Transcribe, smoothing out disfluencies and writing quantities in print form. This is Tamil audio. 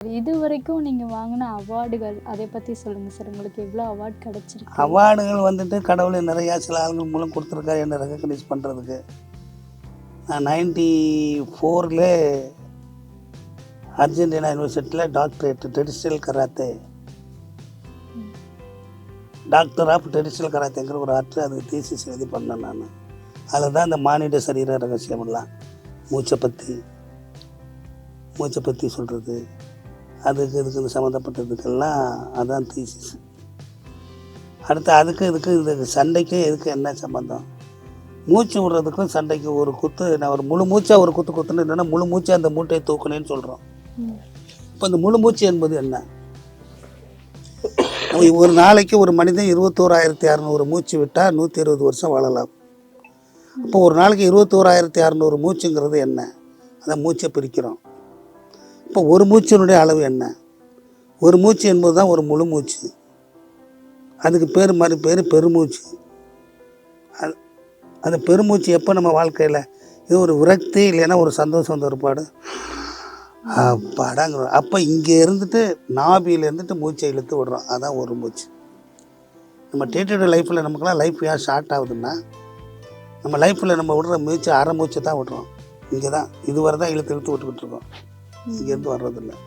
இதுவரைக்கும் நீங்க வாங்கின அவார்டுகள் அதை பத்தி சொல்லுங்க சார். உங்களுக்கு எவ்வளோ அவார்ட் கிடைச்சிருக்கு? அவார்டுகள் வந்துட்டு கடவுள் நிறையா சில ஆளுங்கள் மூலம் கொடுத்துருக்காரு என்னை ரெகக்னைஸ் பண்ணுறதுக்கு. நான் 94ல் அர்ஜென்டினா யூனிவர்சிட்டியில் doctorate traditional karate, doctor of traditional கராத்தேங்கிற ஒரு அது தீசிஸ் எழுதி பண்ணேன் நான். அதில் தான் இந்த மானிட சரீர ரகசியமெல்லாம் மூச்சை பற்றி சொல்கிறது, இதுக்கு சம்மந்தப்பட்டதுக்கெல்லாம் அதுதான் தீசிஸ். அடுத்து இதுக்கு சண்டைக்கும் எதுக்கு என்ன சம்மந்தம்? மூச்சு விடுறதுக்கும் சண்டைக்கு ஒரு குத்து, நான் ஒரு முழு மூச்சாக ஒரு குத்துன்னு இல்லைன்னா முழு மூச்சாக அந்த மூட்டையை தூக்கணுன்னு சொல்கிறோம். இப்போ இந்த முழு மூச்சு என்பது என்ன? ஒரு நாளைக்கு ஒரு மனிதன் 21,600 மூச்சு விட்டால் 120 வருஷம் வாழலாம். அப்போ ஒரு நாளைக்கு 21,600 மூச்சுங்கிறது என்ன? அதை மூச்சை பிரிக்கிறோம். இப்போ ஒரு மூச்சினுடைய அளவு என்ன? ஒரு மூச்சு என்பது தான் ஒரு முழு மூச்சு. அதுக்கு பேர் பெருமூச்சு. அந்த பெருமூச்சு எப்போ நம்ம வாழ்க்கையில் இது ஒரு விரக்தி இல்லைன்னா ஒரு சந்தோஷம் ஏற்பாடு அப்பாடாங்கிற, அப்போ இங்கே இருந்துட்டு நாபியில் இருந்துட்டு மூச்சை இழுத்து விடுறோம். அதான் ஒரு மூச்சு. நம்ம டே லைஃப்பில் நமக்குலாம் லைஃப் ஏன் ஷார்ட் ஆகுதுன்னா, நம்ம லைஃப்பில் நம்ம விடுற மூச்சு அரை மூச்சு தான் விடுறோம். இங்கே தான் இதுவரை தான் இழுத்து விட்டுக்கிட்டு இருக்கோம். இங்கேருந்து வர்றதில்லை.